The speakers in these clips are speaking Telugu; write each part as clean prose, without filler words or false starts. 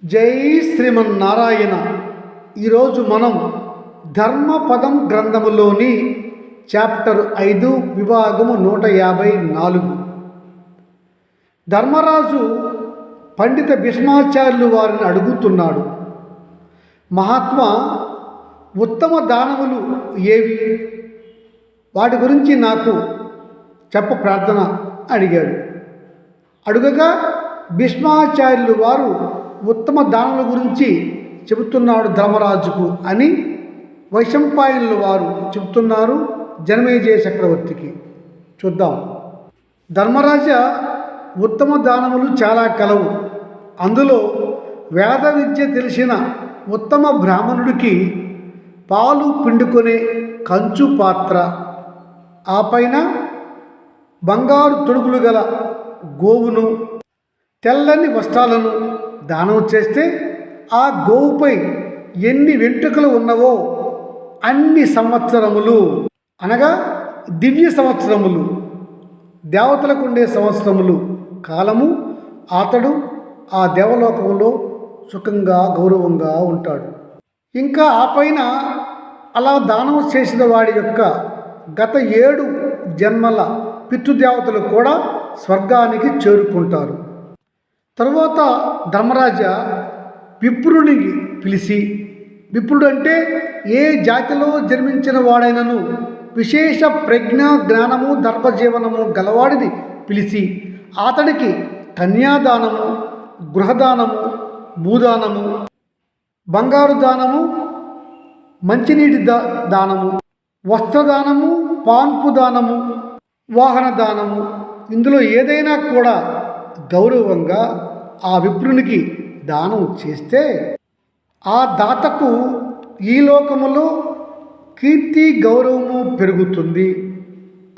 జై శ్రీమన్నారాయణ. ఈరోజు మనం ధర్మపదం గ్రంథములోని చాప్టర్ 5 విభాగము 154. ధర్మరాజు పండిత భీష్మాచార్యులు వారిని అడుగుతున్నాడు, మహాత్మా, ఉత్తమ దానములు ఏవి? వాటి గురించి నాకు చెప్ప ప్రార్థన అడిగాడు. అడుగగా భీష్మాచార్యులు వారు ఉత్తమ దానముల గురించి చెబుతున్నాడు ధర్మరాజుకు అని వైశంపాయనుల వారు చెబుతున్నారు జనమేజయ చక్రవర్తికి. చూద్దాం. ధర్మరాజ, ఉత్తమ దానములు చాలా కలవు. అందులో వేద విద్య తెలిసిన ఉత్తమ బ్రాహ్మణుడికి పాలు పిండుకొనే కంచు పాత్ర, ఆ పైన బంగారు తొడుగులు గల గోవును, తెల్లని వస్త్రాలను దానం చేస్తే ఆ గోవుపై ఎన్ని వెంట్రుకలు ఉన్నవో అన్ని సంవత్సరములు, అనగా దివ్య సంవత్సరములు, దేవతలకు ఉండే సంవత్సరములు కాలము అతడు ఆ దేవలోకంలో సుఖంగా గౌరవంగా ఉంటాడు. ఇంకా ఆ పైన అలా దానం చేసిన వాడి యొక్క గత 7 జన్మల పితృదేవతలు కూడా స్వర్గానికి చేరుకుంటారు. తరువాత ధర్మరాజ విప్రుని పిలిచి, విప్రుడు అంటే ఏ జాతిలో జన్మించిన వాడైనను విశేష ప్రజ్ఞ, జ్ఞానము, ధర్మజీవనము గలవాడిని పిలిచి అతడికి కన్యాదానము, గృహదానము, భూదానము, బంగారు దానము, మంచినీటి దానము, వస్త్రదానము, పాన్పు దానము, వాహన దానము, ఇందులో ఏదైనా కూడా గౌరవంగా ఆ విప్రునికి దానం చేస్తే ఆ దాతకు ఈ లోకములో కీర్తి గౌరవము పెరుగుతుంది.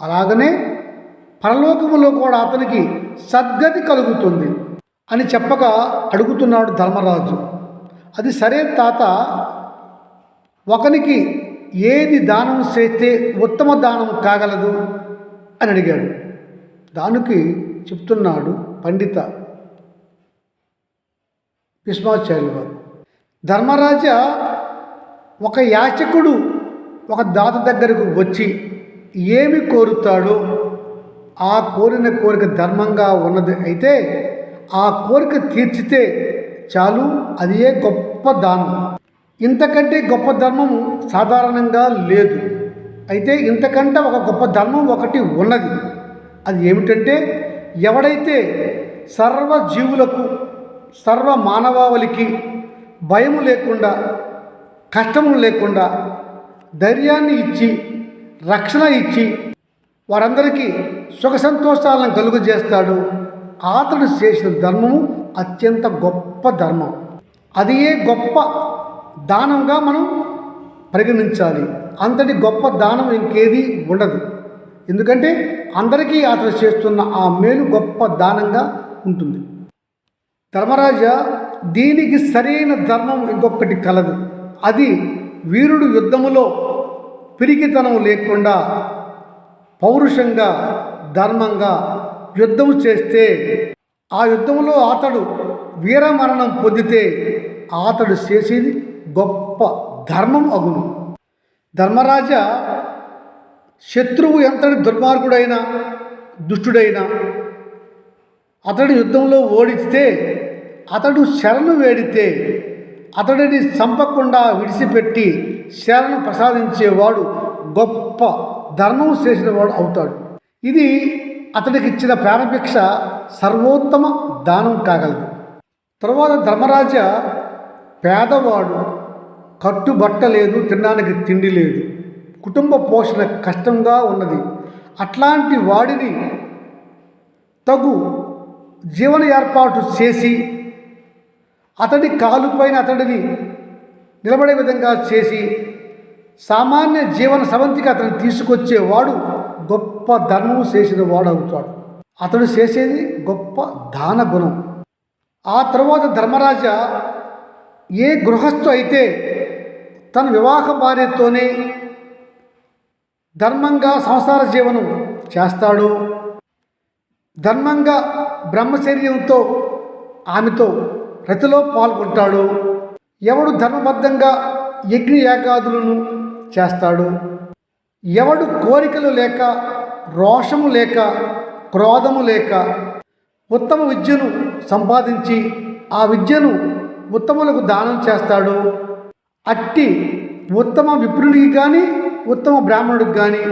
అలాగనే పరలోకములో కూడా అతనికి సద్గతి కలుగుతుంది అని చెప్పగా అడుగుతున్నాడు ధర్మరాజు. అది సరే తాత, ఒకనికి ఏది దానం చేస్తే ఉత్తమ దానం కాగలదు అని అడిగాడు. దానికి చెప్తున్నాడు పండిత భీష్మాచార్యులు వారు, ధర్మరాజ, ఒక యాచకుడు ఒక దాత దగ్గరకు వచ్చి ఏమి కోరుతాడో ఆ కోరిన కోరిక ధర్మంగా ఉన్నది అయితే ఆ కోరిక తీర్చితే చాలు, అది ఏ గొప్ప దానం. ఇంతకంటే గొప్ప ధర్మం సాధారణంగా లేదు. అయితే ఇంతకంటే ఒక గొప్ప ధర్మం ఒకటి ఉన్నది. అది ఏమిటంటే, ఎవడైతే సర్వ జీవులకు, సర్వ మానవాళికి భయము లేకుండా, కష్టము లేకుండా ధైర్యాన్ని ఇచ్చి, రక్షణ ఇచ్చి, వారందరికీ సుఖ సంతోషాలను కలుగజేస్తాడు, అతడు చేసిన ధర్మము అత్యంత గొప్ప ధర్మం. అది ఏ గొప్ప దానంగా మనం పరిగణించాలి. అంతటి గొప్ప దానం ఇంకేది ఉండదు. ఎందుకంటే అందరికీ అతడు చేస్తున్న ఆ మేలు గొప్ప దానంగా ఉంటుంది. ధర్మరాజ, దీనికి సరైన ధర్మం ఇంకొకటి కలదు. అది వీరుడు యుద్ధములో పిరికితనం లేకుండా పౌరుషంగా, ధర్మంగా యుద్ధము చేస్తే ఆ యుద్ధంలో అతడు వీరమరణం పొందితే అతడు చేసేది గొప్ప ధర్మం అగును. ధర్మరాజ, శత్రువు ఎంతటి దుర్మార్గుడైనా, దుష్టుడైనా అతడు యుద్ధంలో ఓడిస్తే, అతడు శరణు వేడితే అతడిని చంపకుండా విడిచిపెట్టి శరణు ప్రసాదించేవాడు గొప్ప ధర్మం చేసినవాడు అవుతాడు. ఇది అతడికి ఇచ్చిన ప్రాణభిక్ష సర్వోత్తమ దానం కాగలదు. తరువాత ధర్మరాజ, పేదవాడు, కట్టుబట్ట లేదు, తినడానికి తిండి లేదు, కుటుంబ పోషణ కష్టంగా ఉన్నది. అట్లాంటి వాడిని తగు జీవన ఏర్పాటు చేసి అతడి కాలుపైన అతడిని నిలబడే విధంగా చేసి సామాన్య జీవన సవంతికి అతన్ని తీసుకొచ్చేవాడు గొప్ప ధర్మం చేసిన వాడు అవుతాడు. అతడు చేసేది గొప్ప దాన గుణం. ఆ తర్వాత ధర్మరాజ, ఏ గృహస్థు అయితే తన వివాహ భార్యతోనే ధర్మంగా సంసార జీవనం చేస్తాడో, ధర్మంగా బ్రహ్మచర్యంతో ఆమెతో రతిలో పాల్గొంటాడో, ఎవడు ధర్మబద్ధంగా యజ్ఞ యాగాదులను చేస్తాడో, ఎవడు కోరికలు లేక, రోషము లేక, క్రోధము లేక ఉత్తమ విద్యను సంపాదించి ఆ విద్యను ఉత్తములకు దానం చేస్తాడో, అట్టి ఉత్తమ విప్రునికి కానీ ఉత్తమ బ్రాహ్మణుడికి కానీ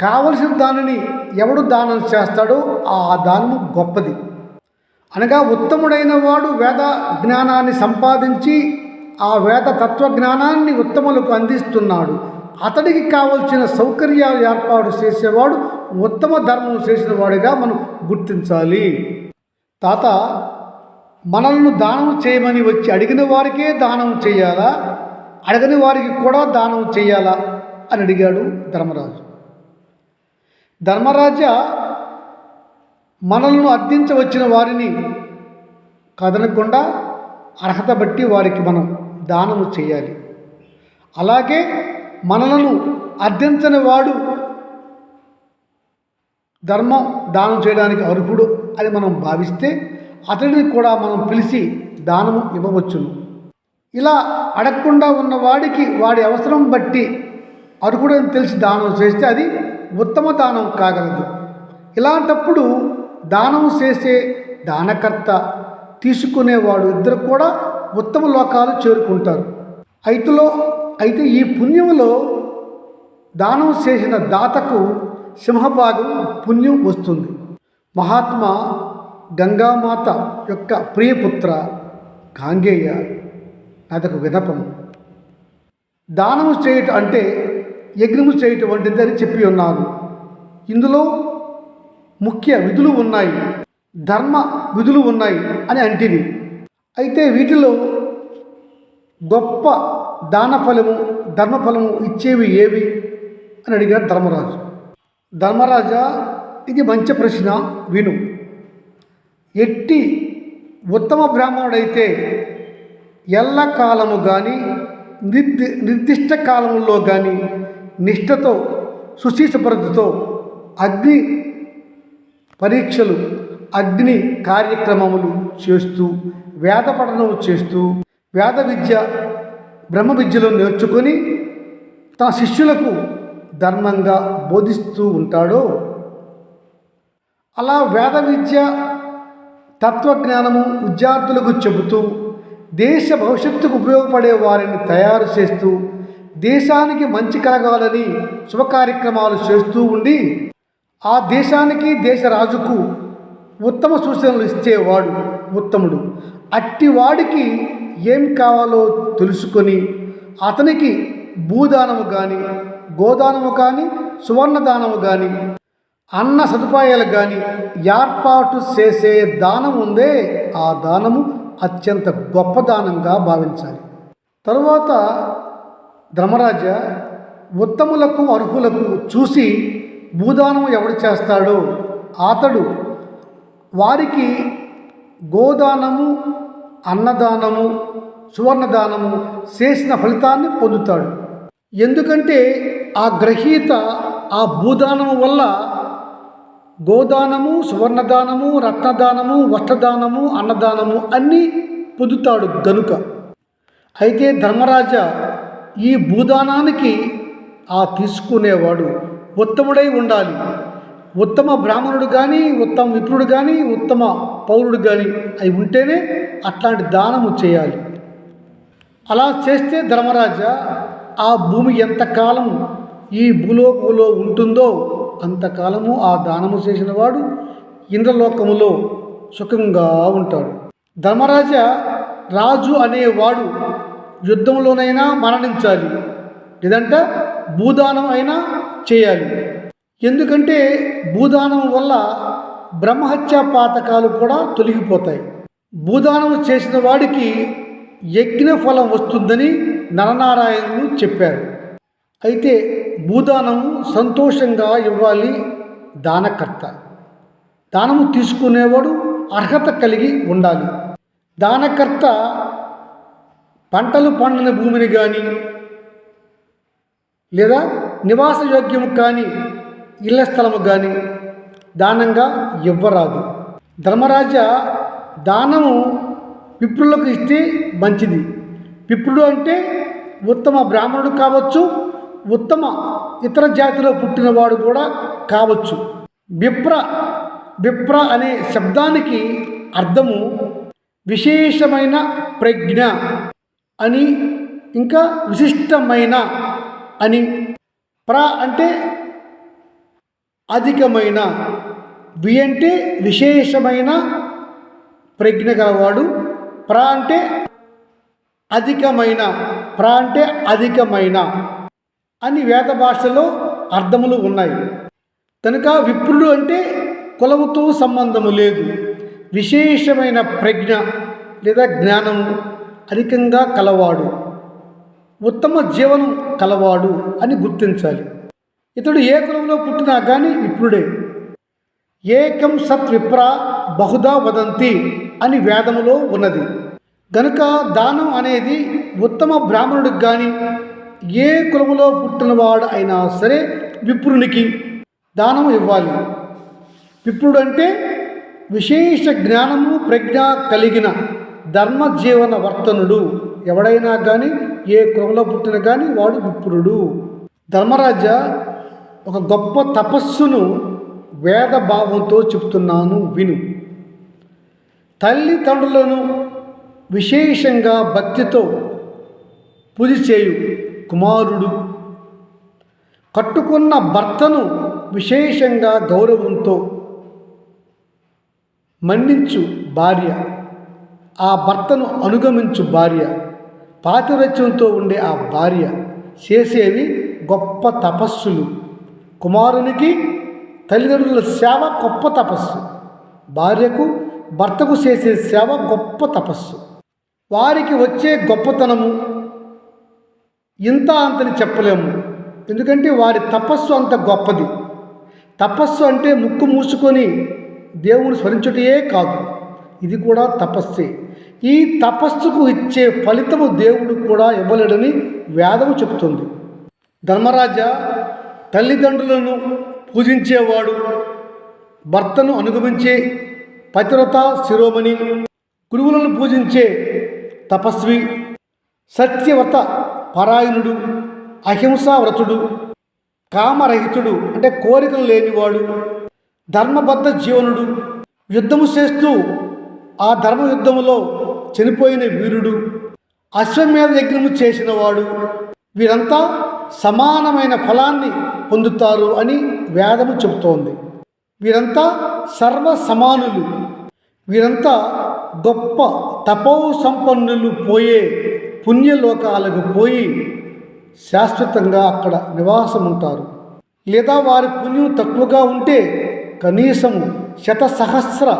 కావలసిన దానిని ఎవడు దానం చేస్తాడో ఆ దానము గొప్పది. అనగా ఉత్తముడైన వాడు వేద జ్ఞానాన్ని సంపాదించి ఆ వేద తత్వజ్ఞానాన్ని ఉత్తములకు అందిస్తున్నాడు. అతడికి కావలసిన సౌకర్యాలు ఏర్పాటు చేసేవాడు ఉత్తమ ధర్మం చేసిన వాడిగా మనం గుర్తించాలి. తాత, మనల్ని దానం చేయమని వచ్చి అడిగిన వారికే దానం చేయాలా, అడగని వారికి కూడా దానం చేయాలా అని అడిగాడు ధర్మరాజు. ధర్మరాజా, మనల్ని అర్థించవచ్చిన వారిని కదలకుండా అర్హత బట్టి వారికి మనం దానము చేయాలి. అలాగే మనలను అర్థించని వాడు ధర్మం దానం చేయడానికి అర్హుడు అని మనం భావిస్తే అతడిని కూడా మనం పిలిచి దానము ఇవ్వవచ్చును. ఇలా అడగకుండా ఉన్న వాడికి వాడి అవసరం బట్టి అర్హుడని తెలిసి దానం చేస్తే అది ఉత్తమ దానం కాగలదు. ఇలాంటప్పుడు దానం చేసే దానకర్త, తీసుకునేవాడు ఇద్దరు కూడా ఉత్తమ లోకాలు చేరుకుంటారు. అయితే ఈ పుణ్యములో దానం చేసిన దాతకు సింహభాగం పుణ్యం వస్తుంది. మహాత్మా గంగామాత యొక్క ప్రియపుత్ర గాంగేయ, అదొక వినపం. దానము చేయటం అంటే యజ్ఞము చేయటం వంటిది అని చెప్పి ఉన్నాను. ఇందులో ముఖ్య విధులు ఉన్నాయి, ధర్మ విధులు ఉన్నాయి అని అంటివి. అయితే వీటిలో గొప్ప దానఫలము, ధర్మఫలము ఇచ్చేవి ఏవి అని అడిగాడు ధర్మరాజు. ధర్మరాజా, ఇది మంచి ప్రశ్న, విను. ఎట్టి ఉత్తమ బ్రాహ్మణుడైతే ఎల్లకాలము కానీ నిర్దిష్ట కాలంలో కానీ నిష్ఠతో సుశీషపరతతో అగ్ని పరీక్షలు, అగ్ని కార్యక్రమములు చేస్తూ, వేద పఠనం చేస్తూ, వేద విద్య బ్రహ్మ విద్యలో నేర్చుకొని తన శిష్యులకు ధర్మంగా బోధిస్తూ ఉంటాడో, అలా వేద విద్య తత్వజ్ఞానము విద్యార్థులకు చెబుతూ దేశ భవిష్యత్తుకు ఉపయోగపడే వారిని తయారు చేస్తూ దేశానికి మంచి కలగాలని శుభకార్యక్రమాలు చేస్తూ ఉండి ఆ దేశానికి, దేశ రాజుకు ఉత్తమ సూచనలు ఇచ్చేవాడు ఉత్తముడు. అట్టివాడికి ఏం కావాలో తెలుసుకొని అతనికి భూదానము కానీ, గోదానము కానీ, సువర్ణదానము కానీ, అన్న సదుపాయాలు కానీ ఏర్పాటు చేసే దానం ఉందే, ఆ దానము అత్యంత గొప్ప దానంగా భావించాలి. తరువాత ధర్మరాజ, ఉత్తములకు అర్హులకు చూసి భూదానము ఎవడు చేస్తాడో అతడు వారికి గోదానము, అన్నదానము, సువర్ణదానము చేసిన ఫలితాన్ని పొందుతాడు. ఎందుకంటే ఆ గ్రహీత ఆ భూదానము వల్ల గోదానము, సువర్ణదానము, రత్నదానము, వస్త్రదానము, అన్నదానము అన్నీ పొందుతాడు గనుక. అయితే ధర్మరాజ, ఈ భూదానానికి ఆ తీసుకునేవాడు ఉత్తముడై ఉండాలి. ఉత్తమ బ్రాహ్మణుడు కానీ, ఉత్తమ విప్రుడు కానీ, ఉత్తమ పౌరుడు కానీ అవి ఉంటేనే అట్లాంటి దానము చేయాలి. అలా చేస్తే ధర్మరాజ, ఆ భూమి ఎంతకాలం ఈ భూలోకంలో ఉంటుందో అంతకాలము ఆ దానము చేసిన వాడు ఇంద్రలోకములో సుఖంగా ఉంటాడు. ధర్మరాజ, రాజు అనేవాడు యుద్ధంలోనైనా మరణించాలి, లేదంటే భూదానం అయినా చేయాలి. ఎందుకంటే భూదానం వల్ల బ్రహ్మహత్యా పాతకాలు కూడా తొలగిపోతాయి. భూదానం చేసిన వాడికి యజ్ఞ ఫలం వస్తుందని నరనారాయణులు చెప్పారు. అయితే భూదానం సంతోషంగా ఇవ్వాలి దానకర్త. దానము తీసుకునేవాడు అర్హత కలిగి ఉండాలి. దానకర్త పంటలు పండిన భూమిని కానీ, లేదా నివాసయోగ్యము కానీ ఇళ్ల స్థలము కానీ దానంగా ఇవ్వరాదు. ధర్మరాజ, దానము విప్రులకు ఇస్తే మంచిది. విప్రుడు అంటే ఉత్తమ బ్రాహ్మణుడు కావచ్చు, ఉత్తమ ఇతర జాతిలో పుట్టినవాడు కూడా కావచ్చు. విప్ర విప్ర అనే శబ్దానికి అర్థము విశేషమైన ప్రజ్ఞ అని, ఇంకా విశిష్టమైన అని. ప్ర అంటే అధికమైన, వి అంటే విశేషమైన ప్రజ్ఞ గలవాడు, ప్ర అంటే అధికమైన, ప్ర అంటే అధికమైన అని వేద భాషలో అర్థములు ఉన్నాయి. కనుక విప్రుడు అంటే కులముతో సంబంధము లేదు, విశేషమైన ప్రజ్ఞ లేదా జ్ఞానము అధికంగా కలవాడు, ఉత్తమ జీవనం కలవాడు అని గుర్తించాలి. ఇతడు ఏ కులంలో పుట్టినా కానీ విప్రుడే. ఏకం సత్ విప్ర బహుదా వదంతి అని వేదములో ఉన్నది. గనుక దానం అనేది ఉత్తమ బ్రాహ్మణుడికి కానీ ఏ కులములో పుట్టినవాడు అయినా సరే విప్రునికి దానం ఇవ్వాలి. విప్రుడు అంటే విశేష జ్ఞానము ప్రజ్ఞ కలిగిన ధర్మజీవన వర్తనుడు. ఎవడైనా కానీ ఏ కులంలో పుట్టిన కానీ వాడు విప్రుడు. ధర్మరాజా, ఒక గొప్ప తపస్సును వేద భావంతో చెప్తున్నాను విను. తల్లిదండ్రులను విశేషంగా భక్తితో పూజ చేయు కుమారుడు, కట్టుకున్న భర్తను విశేషంగా గౌరవంతో మన్నించు భార్య, ఆ భర్తను అనుగమించు భార్య, పాతివ్రత్యంతో ఉండే ఆ భార్య చేసేవి గొప్ప తపస్సులు. కుమారునికి తల్లిదండ్రుల సేవ గొప్ప తపస్సు, భార్యకు భర్తకు చేసే సేవ గొప్ప తపస్సు. వారికి వచ్చే గొప్పతనము ఇంత అంతని చెప్పలేము, ఎందుకంటే వారి తపస్సు అంత గొప్పది. తపస్సు అంటే ముక్కు మూసుకొని దేవుని స్మరించుటయే కాదు, ఇది కూడా తపస్సే. ఈ తపస్సుకు ఇచ్చే ఫలితము దేవుడు కూడా ఇవ్వలేడని వేదము చెబుతుంది. ధర్మరాజా, తల్లిదండ్రులను పూజించేవాడు, భర్తను అనుగమించే పతివ్రత శిరోమణి, గురువులను పూజించే తపస్వి, సత్యవ్రత పరాయణుడు, అహింసావ్రతుడు, కామరహితుడు అంటే కోరికలు లేనివాడు, ధర్మబద్ధ జీవనుడు, యుద్ధము చేస్తూ ఆ ధర్మ యుద్ధములో చనిపోయిన వీరుడు, అశ్వమేధ యజ్ఞము చేసినవాడు, వీరంతా సమానమైన ఫలాన్ని పొందుతారు అని వేదము చెబుతోంది. వీరంతా సర్వ సమానులు, వీరంతా గొప్ప తపో సంపన్నులు పోయే పుణ్యలోకాలకు పోయి శాశ్వతంగా అక్కడ నివాసం ఉంటారు. లేదా వారి పుణ్యం తక్కువగా ఉంటే కనీసము 100,000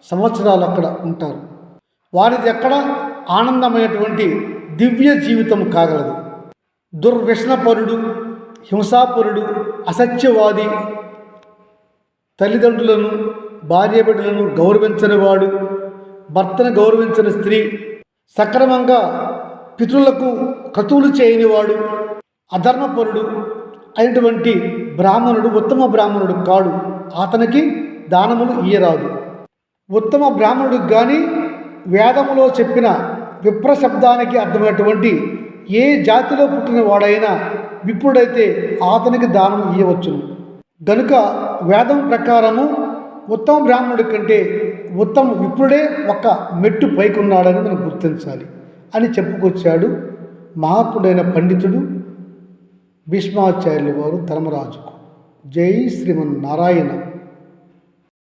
సంవత్సరాలు అక్కడ ఉంటారు. వారిది ఎక్కడ ఆనందమైనటువంటి దివ్య జీవితం కాగలదు. దుర్వ్యసనపరుడు, హింసాపరుడు, అసత్యవాది, తల్లిదండ్రులను భార్యాబిడ్డలను గౌరవించని వాడు, భర్తను గౌరవించని స్త్రీ, సక్రమంగా పితృలకు క్రతువులు చేయనివాడు, అధర్మపరుడు అయినటువంటి బ్రాహ్మణుడు ఉత్తమ బ్రాహ్మణుడు కాడు. అతనికి దానములు ఇయ్యరాదు. ఉత్తమ బ్రాహ్మణుడికి కానీ వేదములో చెప్పిన విప్ర శబ్దానికి అర్థమైనటువంటి ఏ జాతిలో పుట్టిన వాడైనా విప్రుడైతే అతనికి దానం ఇయ్యవచ్చును. గనుక వేదం ప్రకారము ఉత్తమ బ్రాహ్మణుడి కంటే ఉత్తమ విప్రుడే ఒక మెట్టు పైకున్నాడని మనం గుర్తించాలి అని చెప్పుకొచ్చాడు మహాత్ముడైన పండితుడు భీష్మాచార్యుల వారు ధర్మరాజుకు. జై శ్రీమన్నారాయణ.